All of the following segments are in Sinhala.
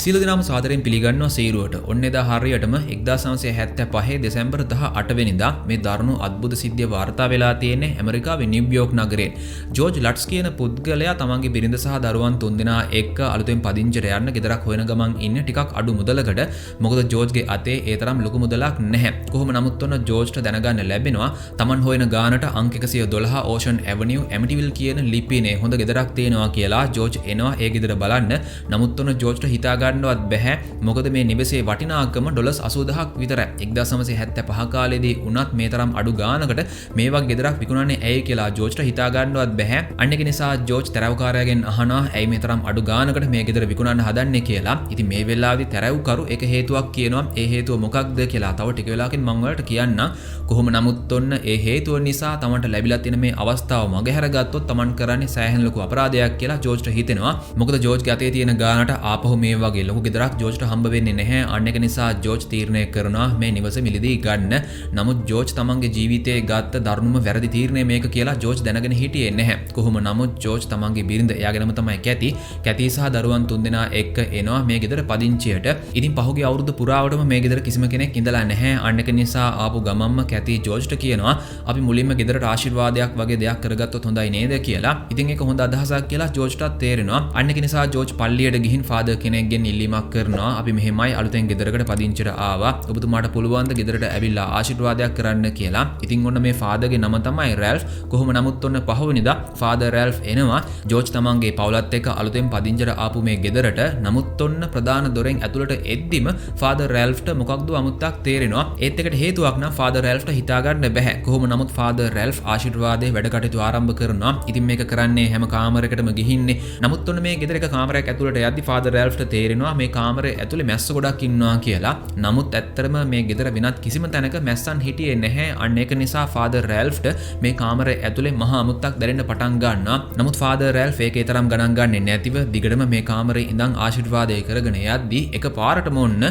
සියලු දෙනාම සාදරයෙන් පිළිගන්නවා සීරුවට. ඔන්න එදා හරියටම 1975 දෙසැම්බර් 18 වෙනිදා මේ දරුණු අద్భుත සිද්ධිය වාර්තා වෙලා තියෙන්නේ ඇමරිකාවේ නිව්යෝක් නගරයේ. ජෝර්ජ් ලට්ස් කියන පුද්ගලයා තමන්ගේ බිරිඳ සහ දරුවන් තුන්දෙනා එක්ක අලුතෙන් පදිංචිට යන්න ගෙදරක් හොයන ගමන් ඉන්නේ ටිකක් අඩු මුදලකට. මොකද ජෝර්ජ්ගේ අතේ ඒ තරම් ලොකු මුදලක් නැහැ. කොහොම නමුත් ඔන්න ජෝර්ජ්ට දැනගන්න ලැබෙනවා තමන් හොයන ගානට අංක 112 ඕෂන් ඇවනියු ඇමිටිවිල් කියන ලිපිනේ හොඳ ගෙදරක් තියෙනවා කියලා ජෝර්ජ් එනවා ඒ ගෙදර බලන්න. නමුත් ඔන්න ජෝර්ජ්ට හිතා ගන්නවත් බැහැ. මොකද මේ නිවසේ වටිනාකම ඩොලර්ස් 80000ක් විතරයි. 1975 කාලේදී උනත් මේ තරම් අඩු ගානකට මේ වගේ ගෙදරක් විකුණන්නේ ඇයි කියලා ජෝර්ජ්ට හිතා ගන්නවත් බැහැ. අන්න ඒක නිසා ජෝර්ජ් තරවකාරයාගෙන් අහනවා ඇයි මේ තරම් අඩු ගානකට මේ ගෙදර විකුණන්න හදන්නේ කියලා. ඉතින් මේ වෙලාවේදී තරවකරු එක හේතුවක් කියනවා. ඒ හේතුව මොකක්ද කියලා තව ටික වෙලාවකින් මම ඔයාලට කියන්නම්. කොහොම නමුත් ඔන්න ඒ හේතුව නිසා තමන්ට ලැබිලා තියෙන මේ අවස්ථාව මගහැරගත්තොත් තමන් කරන්නේ සෑහෙන ලොකු අපරාධයක් කියලා ජෝර්ජ්ට හිතෙනවා. මොකද ජෝර්ජ්ගේ අතේ තියෙන ගානට ආපහු මේ වගේ ලොකු ගෙදරක් ජෝර්ජ්ට හම්බ වෙන්නේ නැහැ. අන්න ඒක නිසා ජෝර්ජ් තීරණය කරනවා මේ නිවස මිලදී ගන්න. නමුත් ජෝර්ජ් තමන්ගේ ජීවිතයේ ගත්ත දරුණුම වැරදි තීරණය මේක කියලා ජෝර්ජ් දැනගෙන හිටියේ නැහැ. කොහොම නමුත් ජෝර්ජ් තමන්ගේ බිරිඳ එයාගෙනම තමයි කැති සහ දරුවන් තුන්දෙනා එක්ක එනවා මේ ගෙදර පදිංචියට. ඉතින් පහුගිය අවුරුදු පුරාවටම මේ ගෙදර කිසිම කෙනෙක් ඉඳලා නැහැ. අන්න ඒක නිසා ආපු ගමම්ම කැති ජෝර්ජ්ට කියනවා අපි මුලින්ම ගෙදරට ආශිර්වාදයක් වගේ දෙයක් කරගත්තොත් හොඳයි නේද කියලා. ඉතින් ඒක හොඳ අදහසක් කියලා ජෝර්ජ්ටත් තේරෙනවා. අන්න ඒක නිසා ජෝර්ජ් පල්ලියට ගිහින් ෆාදර් කෙනෙක්ගෙන් ඉල්ලීමක් කරනවා. අපි මෙහෙමයි අලුතෙන් ගෙදරකට පදිංචිට ආවා. ඔබතුමාට පුළුවන් ද ගෙදරට ඇවිල්ලා ආශිර්වාදයක් කරන්න කියලා. ඉතින් ඔන්න මේ ෆාදර්ගේ නම තමයි රැල්ෆ්. කොහොම නමුත් ඔන්න පහවෙනිදා ෆාදර් රැල්ෆ් එනවා ජෝර්ජ් තමන්ගේ පවුලත් එක්ක අලුතෙන් පදිංචිට ආපු මේ ගෙදරට. නමුත් ඔන්න ප්‍රධාන දොරෙන් ඇතුළට එද්දිම ෆාදර් රැල්ෆ්ට මොකක්ද අමුත්තක් තේරෙනවා. ඒත් එකට හේතුවක් නම් ෆාදර් රැල්ෆ්ට හිතා ගන්න බැහැ. කොහොම නමුත් ෆාදර් රැල්ෆ් ආශිර්වාදයේ වැඩ කටයුතු ආරම්භ කරනවා. ඉතින් මේක කරන්නේ හැම කාමරයකටම ගිහින්නේ. නමුත් ඔන්න මේ ගෙදර එක කාමරයක් ඇතුළට යද්දි ෆාදර් රැල්ෆ්ට තේරෙනවා මේ කාමරේ ඇතුලේ මැස්ස ගොඩක් ඉන්නවා කියලා. නමුත් ඇත්තටම මේ ගෙදර වෙනත් කිසිම තැනක මැස්සන් හිටියේ නැහැ. අන්න ඒක නිසා ෆාදර් රැල්ෆ්ට මේ කාමරේ ඇතුලේ මහා අමුත්තක් දැනෙන්න පටන් ගන්නවා. නමුත් ෆාදර් රැල්ෆ් ඒකේ තරම් ගණන් ගන්නේ නැතිව දිගටම මේ කාමරේ ඉඳන් ආශිර්වාදය කරගෙන යද්දි එකපාරටම ඔන්න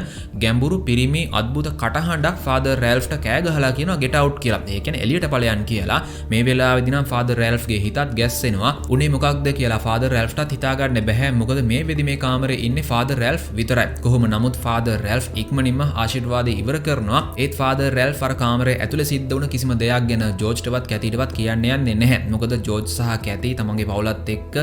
ගැඹුරු පිරිමි අద్భుත කටහඬක් ෆාදර් රැල්ෆ්ට කෑ ගහලා කියනවා get out කියලා. ඒ කියන්නේ එළියට ඵලයන් කියලා. මේ වෙලාවේදී නම් ෆාදර් රැල්ෆ්ගේ හිතත් ගැස්සෙනවා. උනේ මොකක්ද කියලා ෆාදර් රැල්ෆ්ටත් හිතා ගන්න බැහැ. මොකද මේ වෙදි මේ කාමරේ ඉන්නේ ෆාදර් රැල්ෆ් විතරයි. කොහොම නමුත් ෆාදර් රැල්ෆ් ඉක්මනින්ම ආශිර්වාදය ඉවර කරනවා. ඒත් ෆාදර් රැල්ෆ් අර කාමරේ ඇතුලේ සිද්ධ වුණ කිසිම දෙයක් ගැන ජෝර්ජ්ටවත් කැතිටවත් කියන්න යන්නේ නැහැ. මොකද ජෝර්ජ් සහ කැති තමන්ගේ පවුලත් එක්ක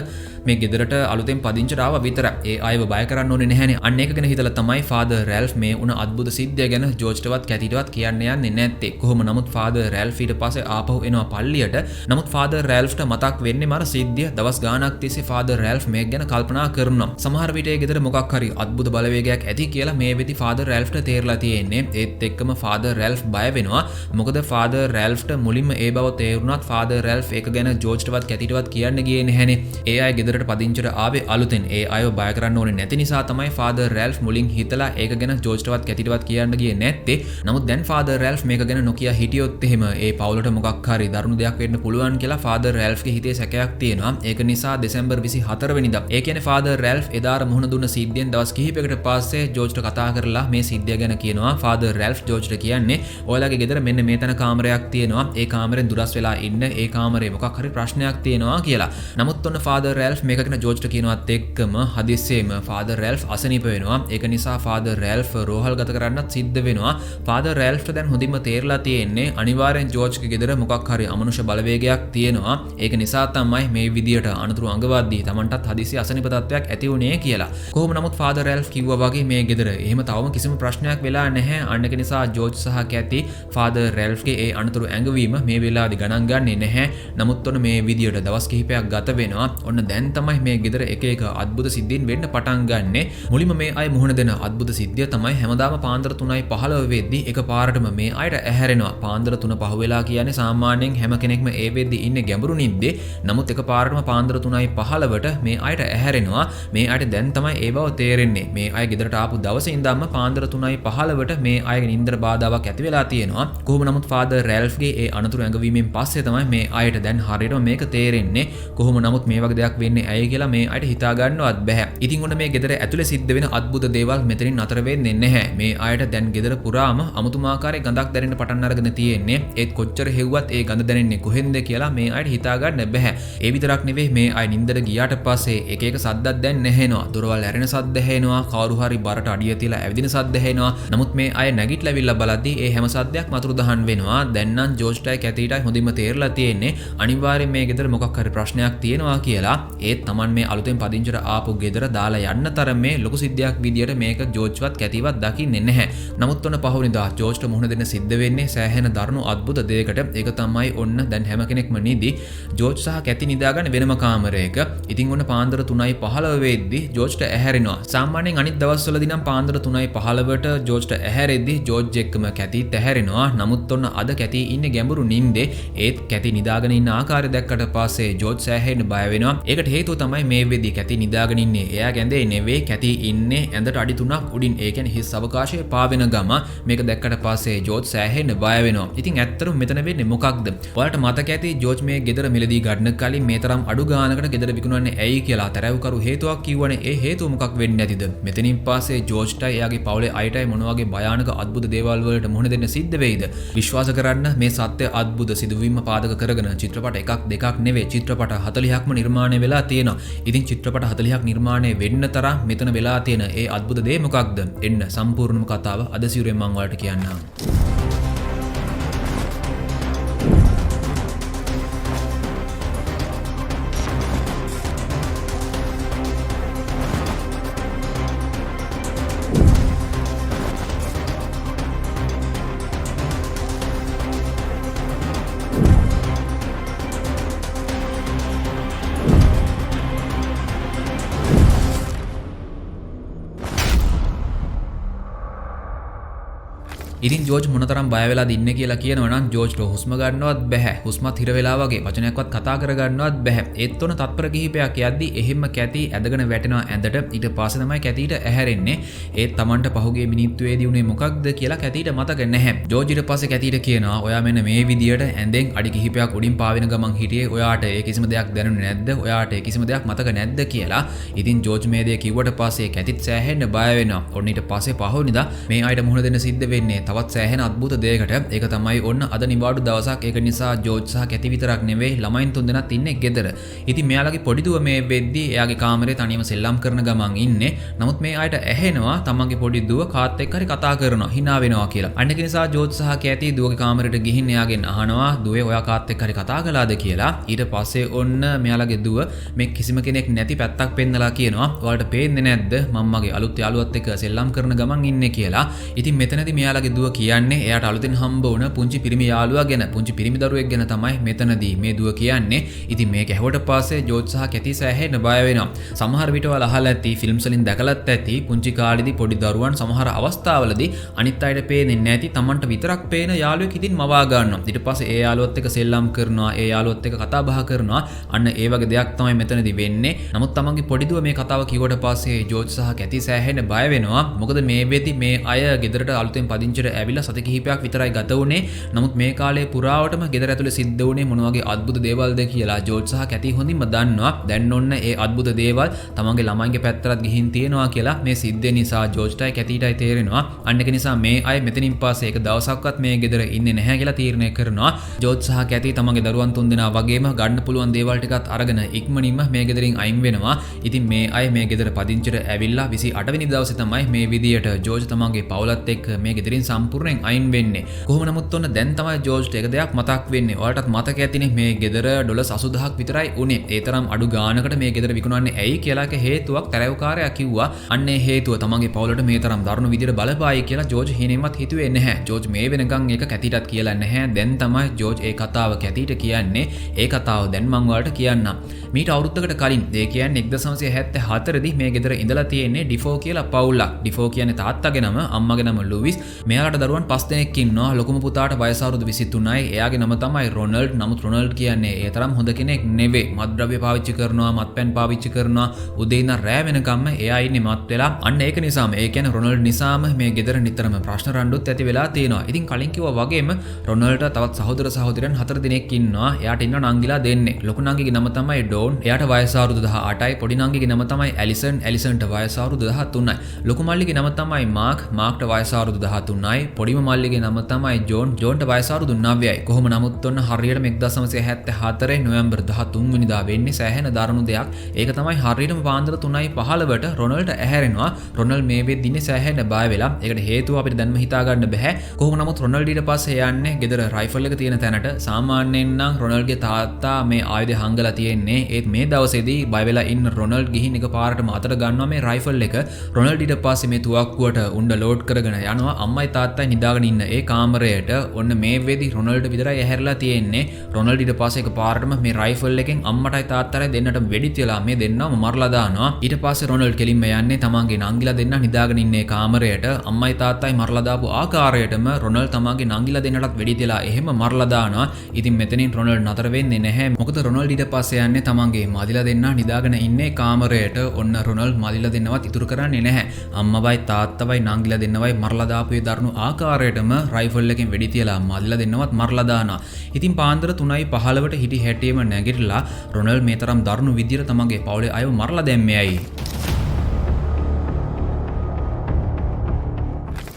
මේ ගෙදරට අලුතෙන් පදිංචිට ආවා විතරයි. ඒ අයව බය කරන්න ඕනේ නැහැනේ. අන්න ඒක ගැන හිතලා තමයි ෆාදර් රැල්ෆ් මේ උන අద్భుත සිද්ධිය ගැන ජෝර්ජ්ටවත් කැතිටවත් කියන්න යන්නේ නැත්තේ. කොහොම නමුත් ෆාදර් රැල්ෆ් ඊට පස්සේ ආපහු එනවා පල්ලියට. නමුත් ෆාදර් රැල්ෆ්ට මතක් වෙන්නේ මර සිද්ධිය. දවස් ගාණක් තිස්සේ ෆාදර් රැල්ෆ් මේක ගැන කල්පනා කරනවා. සමහර විට ඒ ගෙදර මොකක් හරි අద్భుත බලවේගයක් ඇති කියලා මේ වෙදි ෆාදර් රැල්ෆ්ට තේරලා තියෙන්නේ. ඒත් එක්කම ෆාදර් රැල්ෆ් බය වෙනවා. මොකද ෆාදර් රැල්ෆ්ට මුලින්ම ඒ බව තේරුණාත් ෆාදර් රැල්ෆ් ඒක ගැන ජෝර්ජ්ටවත් කැතිටවත් කියන්න ගියේ නැහැනේ. ඒ අය ගෙදරට පදිංචිට ආවේ අලුතෙන්. ඒ අයව බය කරන්න ඕනේ නැති නිසා තමයි ෆාදර් රැල්ෆ් මුලින් හිතලා ඒක ගැන ජෝර්ජ්ටවත් කැතිටවත් කියන්න ගියේ නැත්තේ. නමුත් දැන් ෆාදර් රැල්ෆ් මේක ගැන නොකිය හිටියොත් එහෙම ඒ පවුලට මොකක් හරි දරුණු දෙයක් වෙන්න පුළුවන් කියලා ෆාදර් රැල්ෆ්ගේ හිතේ සැකයක් තියෙනවා. ඒක නිසා දෙසැම්බර් 24 වෙනිදා ඒ කියන්නේ ෆාදර් රැල්ෆ් එදාර මුහුණ දුන්න සිද්ධියෙන් දවස් කිහිපයකට පස්සේ ජෝර්ජ්ට කතා කරලා මේ සිද්ධිය ගැන කියනවා. ෆාදර් රැල්ෆ් ජෝර්ජ්ට කියන්නේ ඔයාලගේ ගෙදර මෙන්න මේ තැන කාමරයක් තියෙනවා. ඒ කාමරෙන් දුරස් වෙලා ඉන්න. ඒ කාමරේ මොකක් හරි ප්‍රශ්නයක් තියෙනවා කියලා. නමුත් ඔන්න ෆාදර් රැල්ෆ් මේක ගැන ජෝර්ජ්ට කියනවත් එක්කම හදිස්සියෙම ෆාදර් රැල්ෆ් අසනීප වෙනවා. ඒක නිසා ෆාදර් රැල්ෆ් රෝහල් ගත කරන්නත් සිද්ධ වෙනවා. ෆාදර් රැල්ෆ්ට දැන් හොඳින්ම තේරලා තියෙන්නේ අනිවාර්යෙන් ජෝර්ජ්ගේ ගෙදර මොකක් හරි අමනුෂ්‍ය බලවේගයක් තියෙනවා. ඒක නිසා තමයි මේ විදියට අනතුරු අඟවද්දී Tamanටත් හදිසි අසනීප තත්ත්වයක් ඇති වුණේ කියලා. කොහොම නමුත් ෆාදර් රැල්ෆ් කිව්වා වගේ මේ ගෙදර එහෙම තවම කිසිම ප්‍රශ්නයක් වෙලා නැහැ. අන්න ඒක නිසා ජෝර්ජ් සහ කැති ෆාදර් රැල්ෆ්ගේ ඒ අනතුරු ඇඟවීම මේ වෙලාවේදී ගණන් ගන්නේ නැහැ. නමුත් ඔන්න මේ විදියට දවස් කිහිපයක් ගත වෙනවා. ඔන්න දැන් තමයි මේ ගෙදර එක එක අద్భుත සිද්ධීන් වෙන්න පටන් ගන්නෙ. මුලින්ම මේ අය මුහුණ දෙන අద్భుත සිද්ධිය තමයි හැමදාම පාන්දර 3:15 වෙද්දී එකපාරටම මේ අයට ඇහැරෙනවා. පාන්දර 3:05 වෙලා කියන්නේ සාමාන්‍යයෙන් හැම කෙනෙක්ම ඒ වෙද්දී ඉන්නේ ගැඹුරු නිින්දේ. නමුත් එකපාරටම පාන්දර 3:15ට මේ අයට ඇහැරෙනවා. මේ අයට දැන් තමයි ඒ බව තේරෙන්නේ. මේ අය ගෙදරට ආපු දවසේ ඉඳන්ම පාන්දර 3:15ට මේ අයගේ නිින්දර බාධාවක් ඇති වෙලා තියෙනවා. කොහොම නමුත් ෆාදර් රැල්ෆ්ගේ ඒ අනතුරු ඇඟවීමෙන් පස්සේ තමයි මේ අයට දැන් හරියටම මේක තේරෙන්නේ. කොහොම නමුත් මේ වගේ දෙයක් වෙන්නේ ඇයි කියලා මේ අයට හිතා ගන්නවත් බැහැ. ඉතින් ඔන්න මේ ගෙදර ඇතුලේ සිද්ධ වෙන අద్భుත දේවල් මෙතනින් නතර වෙන්නේ නැහැ. මේ අයට දැන් ගෙදර පුරාම අමුතුමාකාරයේ ගඳක් දැනෙන්න පටන් අරගෙන තියෙන්නේ. ඒත් කොච්චර හෙව්වත් ඒ ගඳ දැනෙන්නේ කොහෙන්ද කියලා මේ අයට හිතා ගන්න බැහැ. ඒ විතරක් නෙවෙයි මේ අය නිින්දට ගියාට පස්සේ එක එක සද්දක් දැන් නැහෙනවා. දොරවල් ඇරෙන සද්ද සද්ද ඇහෙනවා, කවුරු හරි බරට අඩිය තියලා ඇවිදින සද්ද ඇහෙනවා. නමුත් මේ අය නැගිටලා ඇවිල්ලා බලද්දී ඒ හැම සද්දයක්ම අතුරුදහන් වෙනවා. දැන් නම් ජෝර්ජ්ටයි කැතිටයි හොඳින්ම තේරලා තියෙන්නේ අනිවාර්යෙන් මේ ගෙදර මොකක් හරි ප්‍රශ්නයක් තියෙනවා කියලා. ඒත් Taman මේ අලුතෙන් පදිංචිට ආපු ගෙදර දාලා යන්න තරම් මේ ලොකු සිද්ධියක් විදියට මේක ජෝර්ජ්වත් කැතිවත් දකින්නේ නැහැ. නමුත් ඔන්න පහුවෙනිදා ජෝර්ජ්ට මුහුණ දෙන්න සිද්ධ වෙන්නේ සෑහෙන දරුණු අద్భుත දෙයකට. ඒක තමයි ඔන්න දැන් හැම කෙනෙක්ම නිදි. ජෝර්ජ් සහ කැති නිදාගන්න වෙනම කාමරයක. ඉතින් ඔන්න පාන්දර 3:15 වෙද්දී ජෝර්ජ්ට ඇහැරෙනවා. සාමාන්‍යයෙන් අනිත් දවස්වලදී නම් පාන්දර 3:15ට ජෝර්ජ්ට ඇහැරෙද්දී ජෝර්ජ් එක්කම කැතිත් ඇහැරෙනවා. නමුත් ඔන්න අද කැති ඉන්නේ ගැඹුරු නිින්දේ. ඒත් කැති නිදාගෙන ඉන්න ආකාරය දැක්කට පස්සේ ජෝර්ජ් සෑහෙන්න බය වෙනවා. ඒකට හේතුව තමයි මේ වෙද්දී කැති නිදාගෙන ඉන්නේ. එයා ගැඳේ නෙවෙයි, කැති ඉන්නේ ඇඳට අඩි 3ක් උඩින්. ඒ කියන්නේ හිස් අවකාශයේ පාවෙන ගම. මේක දැක්කට පස්සේ ජෝර්ජ් සෑහෙන්න බය වෙනවා. ඉතින් ඇත්තටම මෙතන වෙන්නේ මොකක්ද? ඔයාලට මතක ඇති ජෝර්ජ් මේ ගෙදර මිලදී ගන්න කලින් මේ තරම් අඩු ගානකට ගෙදර විකුණන්නේ ඇයි කියලා තරවකරු හේතුවක් කිව්වනේ. ඒ හේතුව මොකක් වෙන්නේ නැතිද? මෙතනින් පස්සේ ජෝර්ජ්ටයි එයාගේ පවුලේ අයටයි මොන වගේ භයානක අద్భుත දේවල් වලට මුහුණ දෙන්න සිද්ධ වෙයිද? විශ්වාස කරන්න මේ සත්‍ය අద్భుත සිදුවීම පාදක කරගෙන චිත්‍රපට එකක් දෙකක් නෙවෙයි චිත්‍රපට 40ක්ම නිර්මාණය වෙලා තියෙනවා. ඉතින් චිත්‍රපට 40ක් නිර්මාණය වෙන්න තරම් මෙතන වෙලා තියෙන ඒ අద్భుත දේ මොකක්ද? එන්න සම්පූර්ණම කතාව අද සිරුරෙන් මම ඔයාලට කියන්නම්. ඉතින් ජෝර්ජ් මොනතරම් බය වෙලාද ඉන්නේ කියලා කියනවා නම් ජෝර්ජ්ට හුස්ම ගන්නවත් බැහැ. හුස්මත් හිර වෙලා වගේ වචනයක්වත් කතා කර ගන්නවත් බැහැ. ඒත් උන තත්පර කිහිපයක් යද්දි එහෙම්ම කැති ඇදගෙන වැටෙනවා ඇඳට. ඊට පස්සේ තමයි කැතිට ඇහැරෙන්නේ. ඒත් Tamanට පහුගිය මිනිත්තුවේදී උනේ මොකක්ද කියලා කැතිට මතක නැහැ. ජෝර්ජ් ඊට පස්සේ කැතිට කියනවා ඔයා මෙන්න මේ විදියට ඇඳෙන් අඩි කිහිපයක් උඩින් පාවෙන ගමන් හිටියේ. ඔයාට ඒ කිසිම දෙයක් දැනුනේ නැද්ද? ඔයාට ඒ කිසිම දෙයක් මතක නැද්ද කියලා. ඉතින් ජෝර්ජ් මේ දේ කිව්වට පස්සේ කැතිත් සෑහෙන්න බය වෙනවා. ඔන්න ඊට පස්සේ පහුවෙනිදා මේ අයට මුහුණ දෙන්න සිද්ධ වෙන්නේ තවත් සෑහෙන අద్భుත දෙයකට. ඒක තමයි ඔන්න අද නිවාඩු දවසක්. ඒක නිසා ජෝර්ජ් සහ කැති විතරක් නෙවෙයි ළමයින් තුන්දෙනාත් ඉන්නේ ගෙදර. ඉතින් මෙයාලගේ පොඩි දුව මේ වෙද්දී එයාගේ කාමරේ තනියම සෙල්ලම් කරන ගමන් ඉන්නේ. නමුත් මේ අයට ඇහෙනවා තමන්ගේ පොඩි දුව කාත් එක්ක හරි කතා කරනවා, hina වෙනවා කියලා. අන්න ඒක නිසා ජෝර්ජ් සහ කැති දුවගේ කාමරේට ගිහින් එයාගෙන් අහනවා දුවේ ඔයා කාත් එක්ක හරි කතා කළාද කියලා. ඊට පස්සේ ඔන්න මෙයාලගේ දුව මේ කිසිම කෙනෙක් නැති පැත්තක් පෙන්නලා කියනවා ඔයාලට පේන්නේ නැද්ද මම මගේ අලුත් යාළුවත් එක්ක සෙල්ලම් කරන ගමන් ඉන්නේ කියලා. ඉතින් මෙතනදී මෙයාලගේ දුව කියන්නේ එයාට අලුතෙන් හම්බ වුණ පුංචි පිරිමි යාළුවා ගැන, පුංචි පිරිමි දරුවෙක් ගැන තමයි මෙතනදී මේ දුව කියන්නේ. ඉතින් මේක ඇහුවට පස්සේ ජෝර්ජ් සහ කැති සෑහෙන්න බය වෙනවා. සමහර විට ඔයාලා අහලා ඇති ෆිල්ම්ස් වලින් දැකලත් ඇති පුංචි කාලේදී පොඩි දරුවන් සමහර අවස්ථාවලදී අනිත් අයට පේන්නේ නැති Tamanට විතරක් පේන යාළුවෙක් ඉතින් මවා ගන්නවා. ඊට පස්සේ ඒ යාළුවත් එක්ක සෙල්ලම් කරනවා, ඒ යාළුවත් එක්ක කතා බහ කරනවා. අන්න ඒ වගේ දෙයක් තමයි මෙතනදී වෙන්නේ. නමුත් Tamanගේ පොඩි දුව මේ කතාව කිව්වට පස්සේ ජෝර්ජ් සහ කැති සෑහෙන්න බය වෙනවා. මොකද මේ වෙද්දී මේ අය ගෙදරට අලුතෙන් පදිංචිට ඇවිල්ලා සති කිහිපයක් විතරයි ගත වුණේ. නමුත් මේ කාලේ පුරාවටම ගෙදර ඇතුලේ සිද්ධ වුණේ මොන වගේ අద్భుත දේවල්ද කියලා ජෝර්ජ් සහ කැති හොඳින්ම දන්නවා. දැන් ඔන්න ඒ අద్భుත දේවල් තමන්ගේ ළමයින්ගේ පැත්තට ගිහින් තියෙනවා කියලා මේ සිද්ධිය නිසා ජෝර්ජ්ටයි කැතිටයි තේරෙනවා. අන්න ඒක නිසා මේ අය මෙතනින් පස්සේ එක දවසක්වත් මේ ගෙදර ඉන්නේ නැහැ කියලා තීරණය කරනවා. ජෝර්ජ් සහ කැති තමන්ගේ දරුවන් තුන්දෙනා වගේම ගන්න පුළුවන් දේවල් ටිකත් අරගෙන ඉක්මනින්ම මේ ගෙදරින් අයින් වෙනවා. ඉතින් මේ අය මේ ගෙදර පදිංචිට ඇවිල්ලා 28 වෙනි දවසේ තමයි මේ විදියට ජෝර්ජ් තමන්ගේ පවුලත් එක්ක මේ ගෙදරින් සම්පූර්ණයෙන් අයින් වෙන්නේ. කොහොම නමුත් ඔන්න දැන් තමයි ජෝර්ජ්ට එක දෙයක් මතක් වෙන්නේ. ඔයාලටත් මතක ඇතිනේ මේ ගෙදර ඩොලර් 80000ක් විතරයි උනේ. ඒ තරම් අඩු ගානකට මේ ගෙදර විකුණන්නේ ඇයි කියලා හේතුවක් තරවකාරයා කිව්වා. අන්න ඒ හේතුව තමන්ගේ පවුලට මේ තරම් දරුණු විදියට බලපායි කියලා ජෝර්ජ් හිනෙන්වත් හිතුවේ නැහැ. ජෝර්ජ් මේ වෙනකන් ඒක කැතිටත් කියලා නැහැ. දැන් තමයි ජෝර්ජ් ඒ කතාව කැතිට කියන්නේ. ඒ කතාව දැන් මම ඔයාලට කියන්නම්. මීට අවුරුද්දකට කලින් ඒ කියන්නේ 1974 දී මේ ගෙදර ඉඳලා තියෙන්නේ ඩිෆෝ කියලා පවුලක්. ඩිෆෝ කියන්නේ තාත්තගේ නම, අම්මගේ නම ලුවිස්. මෙයාලට දරුවන් 5 දෙනෙක් ඉන්නවා. ලොකුම පුතාට වයස අවුරුදු 23යි. එයාගේ නම තමයි රොනල්ඩ්. නමුත් රොනල්ඩ් කියන්නේ ඒ තරම් හොඳ කෙනෙක් නෙවෙයි. මත්ද්‍රව්‍ය පාවිච්චි කරනවා, මත්පැන් පාවිච්චි කරනවා. උදේ ඉඳන් රෑ වෙනකම්ම එයා ඉන්නේ මත් වෙලා. අන්න ඒක නිසාම ඒ කියන්නේ රොනල්ඩ් නිසාම මේ ගෙදර නිතරම ප්‍රශ්න රණ්ඩුත් ඇති වෙලා තියෙනවා. ඉතින් කලින් කිව්වා වගේම රොනල්ඩ්ට තවත් සහෝදර සහෝදරයන් 4 දෙනෙක් ඉන්නවා. එයාට ඉන්නවා නංගිලා දෙන්නේ. ලොකු නංගිගේ නම තමයි ඩෝන්. එයාට වයස අවුරුදු 18යි. පොඩි නංගිගේ නම තමයි ඇලිසන්. ඇලිසන්ට වයස අවුරුදු 13යි. ලොකු මල්ලිගේ නම තමයි මාක්. මාක්ට වයස අවුරුදු 13යි. තමයි. පොඩිම මල්ලිගේ නම තමයි ජෝන්. ජෝන්ට වයස අවුරුදු 9යි. කොහොම නමුත් ඔන්න හරියටම 1974 නොවැම්බර් 13 වෙනිදා වෙන්නේ සෑහෙන දරුණු දෙයක්. ඒක තමයි හරියටම පාන්දර 3:15ට රොනල්ට ඇහැරෙනවා. රොනල් මේ වෙද්දිනේ සෑහෙන බය වෙලා. ඒකට හේතුව අපිට දැන්ම හිතා ගන්න බෑ. කොහොම නමුත් රොනල්ඩ් ඊට පස්සේ යන්නේ ගෙදර රයිෆල් එක තියෙන තැනට. සාමාන්‍යයෙන් නම් රොනල්ගේ තාත්තා මේ ආයුධය හංගලා තියෙන්නේ. ඒත් මේ දවසේදී බය වෙලා ඉන්න රොනල්ඩ් ගිහින් එකපාරටම අතට ගන්නවා මේ රයිෆල් එක. රොනල්ඩ් ඊට පස්සේ මේ තුවක්කුවට උණ්ඩ ලෝඩ් කරගෙන යනවා. අම්මයි තාත්තයි නිදාගෙන ඉන්න ඒ කාමරයට. ඔන්න මේ වෙද්දි රොනල්ඩ් විතරයි ඇහැරලා තියෙන්නේ. රොනල්ඩ් ඊට පස්සේ එකපාරටම මේ රයිෆල් එකෙන් අම්මටයි තාත්තටයි දෙන්නට වෙඩි තියලා මේ දෙන්නම මරලා දානවා. ඊට පස්සේ රොනල්ඩ් කෙලින්ම යන්නේ තමන්ගේ නංගිලා දෙන්න නිදාගෙන ඉන්නේ කාමරයට. අම්මයි තාත්තයි මරලා දාපු ආකාරයටම රොනල්ඩ් තමන්ගේ නංගිලා දෙන්නටත් වෙඩි තියලා එහෙම මරලා දානවා. ඉතින් මෙතනින් රොනල්ඩ් නතර වෙන්නේ නැහැ. මොකද රොනල්ඩ් ඊට පස්සේ යන්නේ තමන්ගේ මදිලා දෙන්න නිදාගෙන ඉන්නේ කාමරයට. ඔන්න රොනල්ඩ් මදිලා දෙන්නවත් ඉතුරු කරන්නේ නැහැ. අම්මවයි තාත්තවයි නංගිලා දෙන්නවයි මරලා දාපු ඒ දරුණු ආකාරයටම රයිෆල් එකෙන් වෙඩි තියලා මදිලා දෙන්නවත් මරලා දානවා. ඉතින් පාන්දර 3:15ට හිටි හැටියෙම නැගිටලා රොනල්ඩ් මේ තරම් දරුණු විදියට තමන්ගේ පවුලේ අයව මරලා දැම්මේයි.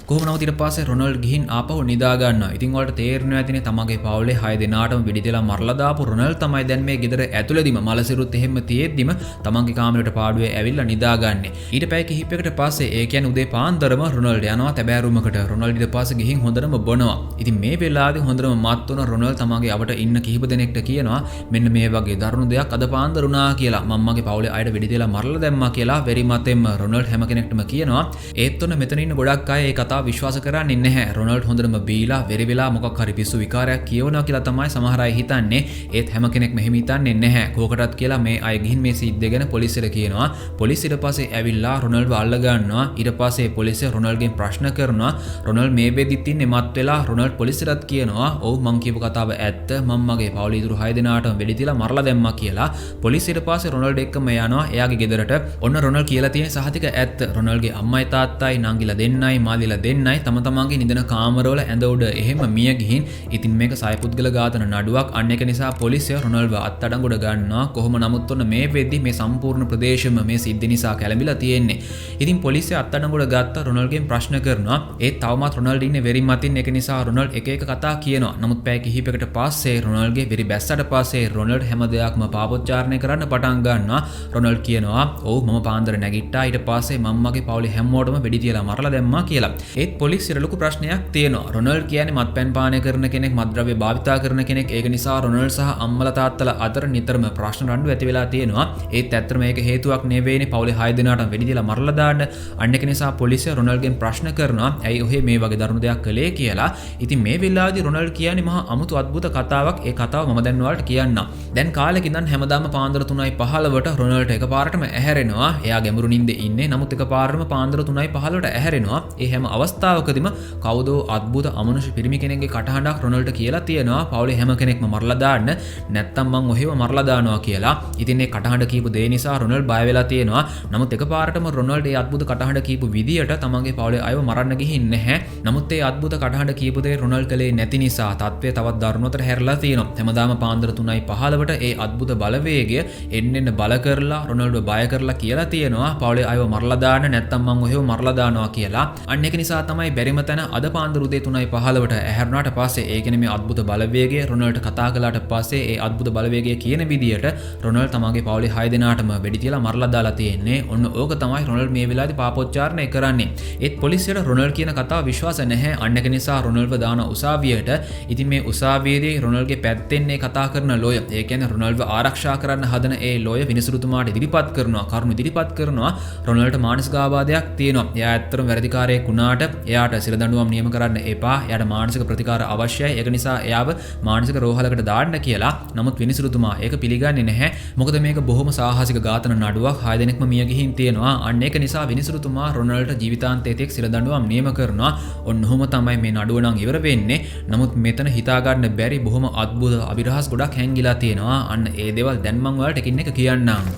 කොහොම නමුත් ඊට පස්සේ රොනල්ඩ් ගිහින් ආපහු නිදා ගන්නවා. ඉතින් ඔයාලට තේරෙනවා ඇතිනේ තමන්ගේ පවුලේ 6 දෙනාටම වෙඩි තියලා මරලා දාපු රොනල්ඩ් තමයි දැන් මේ ගෙදර ඇතුළේදීම මලසිරුත් එහෙම තියෙද්දිම තමන්ගේ කාමරයට පාඩුවේ ඇවිල්ලා නිදාගන්නේ. ඊට පැය කිහිපයකට පස්සේ ඒ කියන්නේ උදේ පාන්දරම රොනල්ඩ් යනවා තැබෑ රූමකට. රොනල්ඩ් ඊට පස්සේ ගිහින් හොඳටම බොනවා. ඉතින් මේ වෙලාවේ හොඳටම මත් වුණ රොනල්ඩ් තමන්ගේ අවට ඉන්න කිහිප දෙනෙක්ට කියනවා මෙන්න මේ වගේ දරුණු දෙයක් අද පාන්දර වුණා කියලා. මම්මගේ පවුලේ අයට වෙඩි තියලා මරලා දැම්මා කියලා වෙරි මතෙන්ම රොනල්ඩ් හැම කෙනෙක්ටම කියනවා. ඒත් ඔන්න මෙතන ඉන්න ගොඩක් අය ඒ විශ්වාස කරන්නේ නැහැ. රොනල්ඩ් හොඳටම බීලා වෙරි වෙලා මොකක් හරි පිස්සු විකාරයක් කියවනවා කියලා තමයි සමහර අය හිතන්නේ. ඒත් හැම කෙනෙක්ම එහෙම හිතන්නේ නැහැ. කෝකටත් කියලා මේ අය ගිහින් මේ සිද්ධිය ගැන පොලිසියට කියනවා. පොලිසිය ඊට පස්සේ ඇවිල්ලා රොනල්ඩ්ව අල්ල ගන්නවා. ඊට පස්සේ පොලිසිය රොනල්ඩ්ගෙන් ප්‍රශ්න කරනවා. රොනල්ඩ් මේ වෙද්දිත් ඉන්නේ මත් වෙලා. රොනල්ඩ් පොලිසියටත් කියනවා ඔව් මං කියපු කතාව ඇත්ත. මම මගේ පවුලේ ඉතුරු 6 දෙනාටම වෙඩි තියලා මරලා දැම්මා කියලා. පොලිසිය ඊට පස්සේ රොනල්ඩ් එක්කම යනවා එයාගේ ගෙදරට. ඔන්න රොනල්ඩ් කියලා තියෙන සහතික ඇත්ත. රොනල්ඩ්ගේ අම්මයි තාත්තයි නංගිලා දෙන්නයි මාදිලා දෙන්නයි තම තමන්ගේ නිදන කාමරවල ඇඳ උඩ එහෙම මිය ගිහින්. ඉතින් මේක සයපුද්ගල ඝාතන නඩුවක්. අන්න ඒක නිසා පොලිසිය රොනල්ඩ්ව අත්අඩංගුවට ගන්නවා. කොහොම නමුත් ඔන්න මේ වෙද්දි මේ සම්පූර්ණ ප්‍රදේශෙම මේ සිද්ධි නිසා කැළඹිලා තියෙන්නේ. ඉතින් පොලිසිය අත්අඩංගුවට ගත්ත රොනල්ඩ්ගෙන් ප්‍රශ්න කරනවා. ඒත් තවමත් රොනල්ඩ් ඉන්නේ වෙරි මතින්. ඒක නිසා රොනල්ඩ් එක එක කතා කියනවා. නමුත් පැය කිහිපයකට පස්සේ රොනල්ඩ්ගේ වෙරි බැස්සට පස්සේ රොනල්ඩ් හැම දෙයක්ම පාපොච්චාරණය කරන්න පටන් ගන්නවා. රොනල්ඩ් කියනවා ඔව් මම පාන්දර නැගිට්ටා. ඊට පස්සේ මම මගේ පවුලේ හැමෝටම වෙඩි තියලා මරලා දැම්මා කියලා. ඒත් පොලිසියට ලොකු ප්‍රශ්නයක් තියෙනවා. රොනල්ඩ් කියන්නේ මත්පැන් පානය කරන කෙනෙක්, මත්ද්‍රව්‍ය භාවිතා කරන කෙනෙක්. ඒක නිසා රොනල්ඩ් සහ අම්මලා තාත්තලා අතර නිතරම ප්‍රශ්න රණ්ඩු ඇති වෙලා තියෙනවා. ඒත් ඇත්තටම මේක හේතුවක් නෙවෙයිනේ පවුලේ 6 දෙනාටම වෙඩි තියලා මරලා දාන්න. අන්න ඒක නිසා පොලිසිය රොනල්ඩ්ගෙන් ප්‍රශ්න කරනවා ඇයි ඔහේ මේ වගේ දරුණු දෙයක් කළේ කියලා. ඉතින් මේ වෙලාවේදී රොනල්ඩ් කියන්නේ මහා අමුතු අద్భుත කතාවක්. ඒ කතාව මම දැන් ඔයාලට කියන්නම්. දැන් කාලෙක ඉඳන් හැමදාම පාන්දර 3:15ට රොනල්ඩ් එකපාරටම ඇහැරෙනවා. එයා ගැඹුරු නිින්දේ ඉන්නේ. නමුත් එකපාරටම පාන්දර 3:15ට ඇහැරෙනවා. ඒ හැම අවස්ථාවකදීම කවුදෝ අద్భుත අමනුෂ්‍ය පිරිමි කෙනෙක්ගේ කටහඬක් රොනල්ඩ්ට කියලා තියෙනවා පවුලේ හැම කෙනෙක්ම මරලා දාන්න නැත්තම් මං ඔහෙව මරලා දානවා කියලා. ඉතින් මේ කටහඬ කියපු දේ නිසා රොනල්ඩ් බය වෙලා තියෙනවා. නමුත් එකපාරටම රොනල්ඩ් ඒ අద్భుත කටහඬ කියපු විදියට තමන්ගේ පවුලේ අයව මරන්න ගිහින් නැහැ. නමුත් ඒ අద్భుත කටහඬ කියපු දේ රොනල්ඩ් කලේ නැති නිසා තත්ත්වය තවත් දරුණුවට හැරලා තියෙනවා. හැමදාම පාන්දර 3:15ට ඒ අద్భుත බලවේගය එන්න බල කරලා රොනල්ඩ්ව බය කරලා කියලා තියෙනවා පවුලේ අයව මරලා දාන්න නැත්තම් මං ඔහෙව මරලා දානවා කියලා. අන්න ඒක නිසා තමයි බැරිම තැන අද පාන්දර උදේ 3:15ට ඇහැරුණාට පස්සේ ඒ කියන්නේ මේ අద్భుත බලවේගය රොනල්ඩ්ට කතා කළාට පස්සේ ඒ අద్భుත බලවේගය කියන විදියට රොනල්ඩ් තමන්ගේ පවුලේ 6 දෙනාටම වෙඩි තියලා මරලා දාලා තියෙන්නේ. ඔන්න ඕක තමයි රොනල්ඩ් මේ වෙලාවේදී පාපොච්චාරණය කරන්නේ. ඒත් පොලිසියට රොනල්ඩ් කියන කතාව විශ්වාස නැහැ. අන්න ඒක නිසා රොනල්ඩ්ව දාන උසාවියට. ඉතින් මේ උසාවියේදී රොනල්ඩ්ගේ පැත්තෙන් මේ කතා කරන ලෝය, ඒ කියන්නේ රොනල්ඩ්ව ආරක්ෂා කරන්න හදන ඒ ලෝය විනිසුරුතුමාට ඉදිරිපත් කරනවා, කරුණු ඉදිරිපත් කරනවා. රොනල්ඩ්ට මානසික ආබාධයක් තියෙනවා. එයා ඇත්තටම වැරදිකාරයෙක් වුණාට එයාට සිර දඬුවම් නියම කරන්න එපා. එයාට මානසික ප්‍රතිකාර අවශ්‍යයි. ඒක නිසා එයාව මානසික රෝහලකට දාන්න කියලා. නමුත් විනිසුරුතුමා ඒක පිළිගන්නේ නැහැ. මොකද මේක බොහොම සාහසික ඝාතන නඩුවක්. 6 දෙනෙක්ම මිය ගිහින් තියෙනවා. අන්න ඒක නිසා විනිසුරුතුමා රොනල්ඩ්ට ජීවිතාන්තයේදී සිර දඬුවම් නියම කරනවා. ඔන්න ඔහොම තමයි මේ නඩුව නම් ඉවර වෙන්නේ. නමුත් මෙතන හිතා ගන්න බැරි බොහොම අద్భుත අභිරහස් ගොඩක් හැංගිලා තියෙනවා. අන්න ඒ දේවල් දැන් මම ඔයාලට එකින් එක කියන්නම්.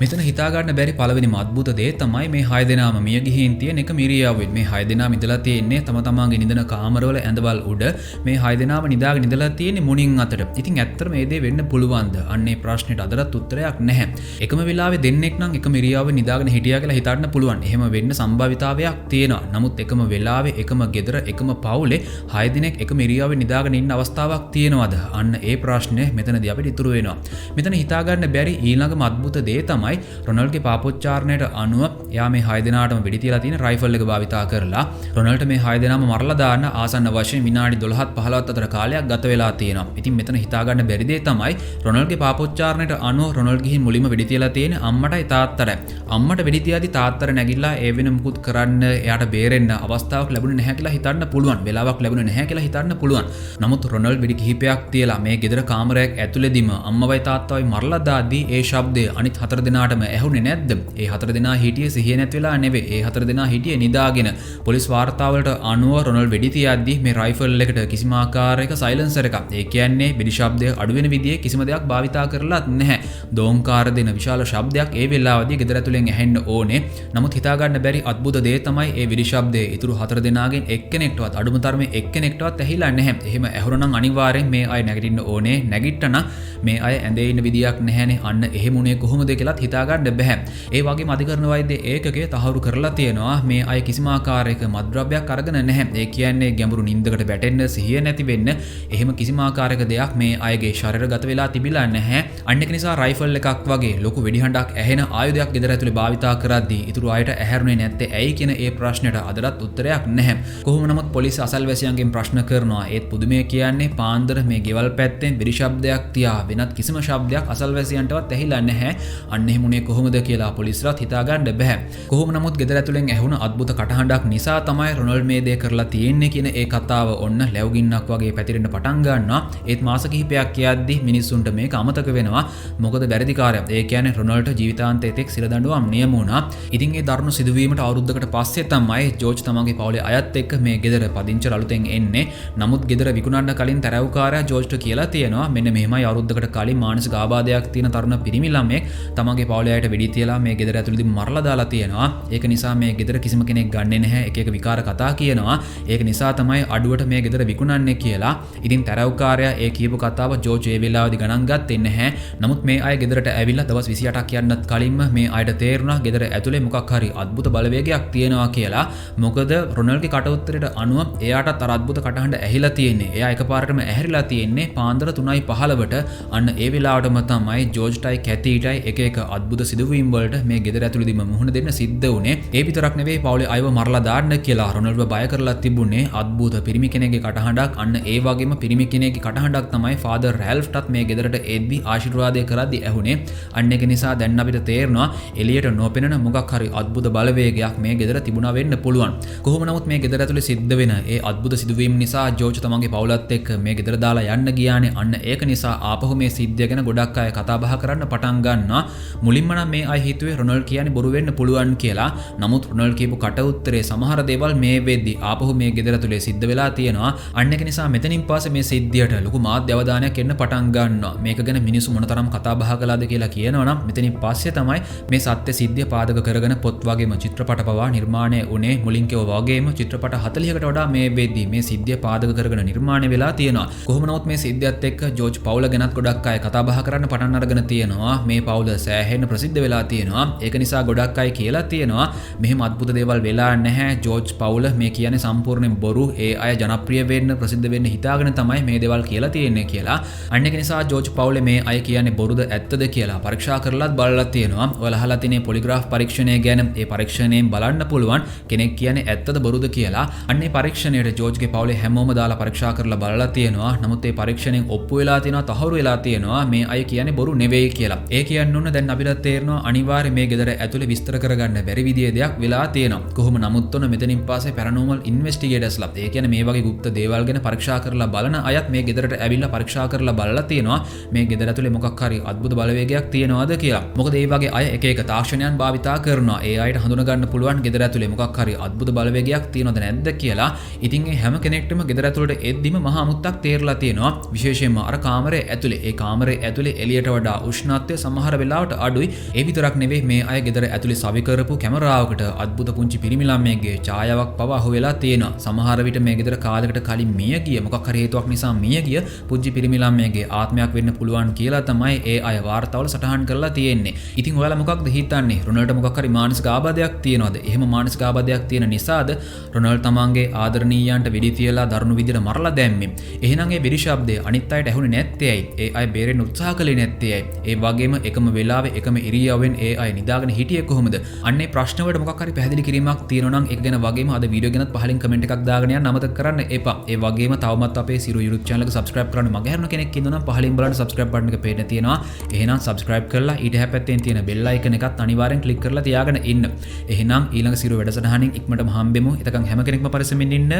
මෙතන හිතාගන්න බැරි පළවෙනිම අද්භූත දේ තමයි මේ 6 දෙනාම මිය ගිහින් තියෙන එක මිරියාවෙන්. මේ 6 දෙනාම ඉඳලා තියෙන්නේ තම තමාගේ නිදන කාමරවල ඇඳවල් උඩ. මේ 6 දෙනාම නිදාගෙන ඉඳලා තියෙන්නේ මුණින් අතට. ඉතින් ඇත්තටම මේ දේ වෙන්න පුළුවන්ද? අන්නේ ප්‍රශ්නෙට අදටත් උත්තරයක් නැහැ. එකම වෙලාවේ දෙන්නෙක් නම් එක මිරියාවෙන් නිදාගෙන හිටියා කියලා හිතන්න පුළුවන්. එහෙම වෙන්න සම්භාවිතාවයක් තියෙනවා. නමුත් එකම වෙලාවේ එකම ගෙදර එකම පවුලේ 6 දිනක් එක මිරියාවෙන් නිදාගෙන ඉන්න අවස්ථාවක් තියෙනවද? අන්න ඒ ප්‍රශ්නේ මෙතනදී අපිට ඉතුරු වෙනවා. මෙතන හිතාගන්න බැරි ඊළඟම අද්භූත දේ තමයි රොනල්ගේ පාපොච්චාරණයට අනුව එයා මේ 6 දෙනාටම වෙඩි තියලා තියෙන රයිෆල් එක භාවිතා කරලා රොනල්ට මේ 6 දෙනාම මරලා දාන්න ආසන්න වශයෙන් විනාඩි 12ත් 15ත් අතර කාලයක් ගත වෙලා තියෙනවා. ඉතින් මෙතන හිතා ගන්න බැරි දේ තමයි රොනල්ගේ පාපොච්චාරණයට අනුව රොනල් ගිහින් මුලින්ම වෙඩි තියලා තියෙන අම්මටයි තාත්තටයි. අම්මට වෙඩි තියාදී තාත්තට නැගිටලා ඒ වෙන මුකුත් කරන්න එයාට බේරෙන්න අවස්ථාවක් ලැබුණේ නැහැ කියලා හිතන්න පුළුවන්. වෙලාවක් ලැබුණේ නැහැ කියලා හිතන්න පුළුවන්. නමුත් රොනල් වෙඩි කිහිපයක් තියලා මේ ගෙදර කාමරයක් ඇතුළේදීම අම්මවයි තාත්තවයි මරලා දාද්දී ඒ ශබ්දය අනිත් 4 දෙනාටම ඇහුනේ නැද්ද? ඒ 4 දෙනා හිටියේ සිහිය නැති වෙලා නෙවෙයි. ඒ 4 දෙනා හිටියේ නිදාගෙන. පොලිස් වාර්තාවලට අනුව රොනල් වෙඩි තියද්දී මේ රයිෆල් එකට කිසිම ආකාරයක සයිලන්සර් එකක්. ඒ කියන්නේ වෙඩි ශබ්දය අඩු වෙන විදිහේ කිසිම දෙයක් භාවිතා කරලත් නැහැ. දෝංකාර දෙන විශාල ශබ්දයක් ඒ වෙලාවදී ගෙදර ඇතුලෙන් ඇහෙන්න ඕනේ. නමුත් හිතා ගන්න බැරි අద్భుත දේ තමයි ඒ වෙඩි ශබ්දය ඉතුරු 4 දෙනාගෙන් එක්කෙනෙක්ටවත් අඩුම තරමේ එක්කෙනෙක්ටවත් ඇහිලා නැහැ. එහෙම ඇහුණනම් අනිවාර්යෙන් මේ අය නැගිටින්න ඕනේ. නැගිට්ටනම් මේ අය ඇඳේ ඉන්න විදියක් නැහැනේ. අන්න එහෙම උනේ කොහොමද කියලාත් හිතා ගන්න බැහැ. ඒ වගේම අධිකරණ වෛද්‍ය ඒකකය තහවුරු කරලා තියෙනවා මේ අය කිසිම ආකාරයක මත්ද්‍රව්‍යයක් අරගෙන නැහැ. ඒ කියන්නේ ගැඹුරු නිින්දකට වැටෙන්න, සිහිය නැති වෙන්න, එහෙම කිසිම ආකාරයක දෙයක් මේ අයගේ ශරීරගත වෙලා තිබිලා නැහැ. අන්න ඒක නිසා රයිෆල් එකක් වගේ ලොකු වෙඩිහඬක් ඇහෙන ආයුධයක් ගෙදර ඇතුලේ භාවිතා කරද්දී ඉතුරු අයට ඇහැරුනේ නැත්තේ ඇයි කියන ඒ ප්‍රශ්නෙට අදටත් උත්තරයක් නැහැ. කොහොම නමුත් පොලිස් අසල්වැසියන්ගෙන් ප්‍රශ්න කරනවා. ඒත් පුදුමය කියන්නේ පාන්දර මේ ගෙවල් පැත්තෙන් වෙඩි ශබ්දයක් තියා වෙනත් කිසිම ශබ්දයක් අසල්වැසියන්ටවත් ඇහිලා නැහැ. අන්න එහෙම උනේ කොහොමද කියලා පොලිසියට හිතා ගන්න බෑ. කොහොම නමුත් ගෙදර ඇතුලෙන් ඇහුණ අద్భుත කටහඬක් නිසා තමයි රොනල්ඩ් මේ දේ කරලා තියෙන්නේ කියන ඒ කතාව ඔන්න ලැබුගින්නක් වගේ පැතිරෙන්න පටන් ගන්නවා. ඒත් මාස කිහිපයක් යද්දි මිනිස්සුන්ට මේක අමතක වෙනවා. මොකද වැරදිකාරයා. ඒ කියන්නේ රොනල්ඩ් ජීවිතාන්තයේ තෙක් සිර දඬුවම් නියම වුණා. ඉතින් ඒ දරුණු සිදුවීමට අවුරුද්දකට පස්සේ තමයි ජෝර්ජ් තමන්ගේ පවුලේ අයත් එක්ක මේ ගෙදර පදිංචි අලුතෙන් එන්නේ. නමුත් ගෙදර විකුණන්න කලින් තරවුකාරයා ජෝර්ජ්ට කියලා තියෙනවා මෙන්න මෙහෙමයි අවුරුද්දකට කලින් මානසික ආබාධයක් තියෙන තරුණ පිරිමි ළමෙක් තමන්ගේ පවුලේ අයට වෙඩි තියලා මේ ගෙදර ඇතුළේදී මරලා දාලා තියෙනවා. ඒක නිසා මේ ගෙදර කිසිම කෙනෙක් ගන්නෙ නැහැ. එක එක විකාර කතා කියනවා. ඒක නිසා තමයි අඩුවට මේ ගෙදර විකුණන්නේ කියලා. ඉතින් තරවුකාරයා ඒ කියපු කතාව ජෝර්ජ් ඒ වෙලාවේදී ගණන් ගත්තේ නැහැ. නමුත් මේ අය ගෙදරට ඇවිල්ලා දවස් 28ක් යන්නත් කලින්ම මේ අයට තේරුණා ගෙදර ඇතුලේ මොකක් හරි අద్భుත බලවේගයක් තියෙනවා කියලා. මොකද රොනල්ගේ කට උත්තරයට අනුව එයාටත් අර අద్భుත කටහඬ ඇහිලා තියෙන්නේ. එයා එකපාරටම ඇහැරිලා තියෙන්නේ පාන්දර 3:15ට. අන්න ඒ වෙලාවටම තමයි ජෝර්ජ්ටයි කැතීටයි එක එක අద్భుත සිදුවීම් වලට මේ ගෙදර ඇතුළේදීම මුහුණ දෙන්න සිද්ධ වුණේ. ඒ විතරක් නෙවෙයි පවුලේ අයව මරලා දාන්න කියලා රොනල්ඩ්ව බය කරලා තිබුණේ අద్భుත පිරිමි කෙනෙක්ගේ කටහඬක්. අන්න ඒ වගේම පිරිමි කෙනෙක්ගේ කටහඬක් තමයි ෆාදර් රැල්ෆ්ටත් මේ ගෙදරට එද්දි ආශිර්වාදය කරද්දි ඇහුනේ. අන්න ඒක නිසා දැන් අපිට තේරෙනවා එළියට නොපෙනෙන මොකක් හරි අద్భుත බලවේගයක් මේ ගෙදර තිබුණා වෙන්න පුළුවන්. කොහොම නමුත් මේ ගෙදර ඇතුලේ සිද්ධ වෙන ඒ අద్భుත සිදුවීම් නිසා ජෝර්ජ් තමන්ගේ පවුලත් එක්ක මේ ගෙදර දාලා යන්න ගියානේ. අන්න ඒක නිසා ආපහු මේ සිද්ධිය ගැන ගොඩක් අය කතා බහ කරන්න පටන් ගන්නවා. මුලින්ම නම් මේ අය හිතුවේ රොනල්ඩ් කියන්නේ බොරු වෙන්න පුළුවන් කියලා. නමුත් රොනල්ඩ් කියපු කට උත්තරේ සමහර දේවල් මේ වෙද්දි ආපහු මේ ගෙදර ඇතුලේ සිද්ධ වෙලා තියෙනවා. අන්න ඒක නිසා මෙතනින් පස්සේ මේ සිද්ධියට ලොකු මාධ්‍ය අවධානයක් එන්න පටන් ගන්නවා. මේක ගැන මිනිස්සු මොනතරම් කතා බහ කළාද කියලා කියනවනම් මෙතනින් පස්සේ තමයි මේ සත්‍ය සිද්ධිය පාදක කරගෙන පොත් වගේම චිත්‍රපට පවා නිර්මාණය වුණේ. මුලින් කිව්වා වගේම චිත්‍රපට 40කට වඩා මේ වෙද්දි මේ සිද්ධිය පාදක කරගෙන නිර්මාණය වෙලා තියෙනවා. කොහොම නමුත් මේ සිද්ධියත් එක්ක ජෝර්ජ් පවුල ගැනත් ගොඩක් අය කතා බහ කරන්න පටන් අරගෙන තියෙනවා. මේ පවුල සෑහෙන ප්‍රසිද්ධ වෙලා තියෙනවා. ඒක නිසා ගොඩක් අය කියලා තියෙනවා මෙහෙම අద్భుත දේවල් වෙලා නැහැ. ජෝර්ජ් පවුල මේ කියන්නේ සම්පූර්ණයෙන් බොරු. ඒ අය ජනප්‍රිය වෙන්න ප්‍රසිද්ධ වෙන්න හිතාගෙන තමයි මේ දේවල් කියලා තියෙන්නේ කියලා. අන්න ඒක නිසා ජෝර්ජ් පවුලේ මේ අය කියන්නේ බොරුද ඇත්තද කියලා පරීක්ෂා කරලාත් බලලා තියෙනවා. ඔයාලා අහලා තියෙන පොලිග්‍රාෆ් පරීක්ෂණය ගැන ඒ පරීක්ෂණයෙන් බලන්න පුළුවන් කෙනෙක් කියන්නේ ඇත්තද බොරුද කියලා. අන්න ඒ පරීක්ෂණයට ජෝර්ජ්ගේ පවුලේ හැමෝම දාලා පරීක්ෂා කරලා බලලා තියෙනවා. නමුත් ඒ පරීක්ෂණයෙන් ඔප්පු වෙලා තියෙනවා, තහවුරු වෙලා තියෙනවා මේ අය කියන්නේ බොරු නෙවෙයි කියලා. ඒ කියන්න ඕන දැන් අපිට තේරෙනවා අනිවාර්යයෙන් මේ ගෙදර ඇතුලේ විස්තර කරගන්න බැරි විදිහේ දෙයක් වෙලා තියෙනවා. කොහොම නමුත් ඔන්න මෙතනින් පස්සේ පැරනෝමල් ඉන්වෙස්ටිගේටර්ස්ලා ඒ කියන්නේ මේ වගේ গুপ্ত දේවල් ගැන පරීක්ෂා කරලා බලන අයත් මේ ගෙදරට ඇවිල්ලා පරීක්ෂා කරලා බලලා තියෙනවා මේ ගෙදර ඇතුලේ මොකක් හරි අద్భుත බලවේගයක් තියෙනවද කියලා. මොකද මේ වගේ අය එක එක තාක්ෂණයන් භාවිතා කරනවා. ඒ අයට හඳුනා ගන්න පුළුවන් ගෙදර ඇතුලේ මොකක් හරි අద్భుත බලවේගයක් තියෙනවද නැද්ද කියලා. ඉතින් මේ හැම කෙනෙක්ටම ගෙදර ඇතුලට එද්දිම මහා අමුත්තක් තේරලා තියෙනවා. විශේෂයෙන්ම අර කාමරේ ඇතුලේ ඒ කාමරේ ඇතුලේ එළියට වඩා උෂ්ණත්වය සමහර වෙලාවට අඩුයි. ඒ විතරක් නෙවෙයි මේ අය ගෙදර ඇතුලේ සවි කරපු කැමරාවකට අద్భుත පුංචි පිරිමි ළමයෙක්ගේ ඡායාවක් පවා අහුවෙලා තියෙනවා. සමහර විට මේ ගෙදර කාලයකට කලින් මිය ගිය මොකක් හරි හේතුවක් නිසා මිය ගිය පුංචි පිරිමි ළමයෙක්ගේ ආත්මයක් වෙන්න පුළුවන් කියලා තමයි ඒ අය වාර්තාවල සටහන් කරලා තියෙන්නේ. ඉතින් ඔයාලා මොකක්ද හිතන්නේ? රොනල්ට මොකක් හරි මානසික ආබාධයක් තියෙනවද? එහෙම මානසික ආබාධයක් තියෙන නිසාද රොනල්ඩ් තමන්ගේ ආදරණීයයන්ට වෙඩි තියලා දරුණු විදිහට මරලා දැම්මේ? එහෙනම් ඒ වෙඩි ශබ්දය අනිත් අයට ඇහුනේ නැත්තේ ඇයි? ඒ අය බේරෙන්න උත්සාහ කළේ නැත්තේ ඇයි? ඒ වගේම එකම වෙලාවේ එකම ඉරියව්වෙන් ඒ අය නිදාගෙන හිටියේ කොහොමද? අන්නේ ප්‍රශ්න වලට මොකක් හරි පැහැදිලි කිරීමක් තියෙනවා නම් ඒක ගැන වගේම අද වීඩියෝ ගැනත් පහලින් කමෙන්ට් එකක් දාගෙන යන්න අමතක කරන්න එපා. ඒ වගේම තවමත් අපේ සිරු YouTube channel එක subscribe කරන්න මග හැරුණ කෙනෙක් ඉන්නවා නම් පහලින් බලන්න subscribe button එක පේන්න තියෙනවා. එහෙනම් subscribe කරලා ඊට එහා පැත්තෙන් තියෙන bell icon එකත් අනිවාර්යෙන් click කරලා තියාගෙන ඉන්න. එහෙනම් ඊළඟ සිරු වැඩසටහනින් ඉක්මනටම හම්බෙමු. එතකන් හැම කෙනෙක්ම පරිස්සමින් ඉන්න.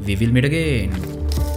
We will meet again.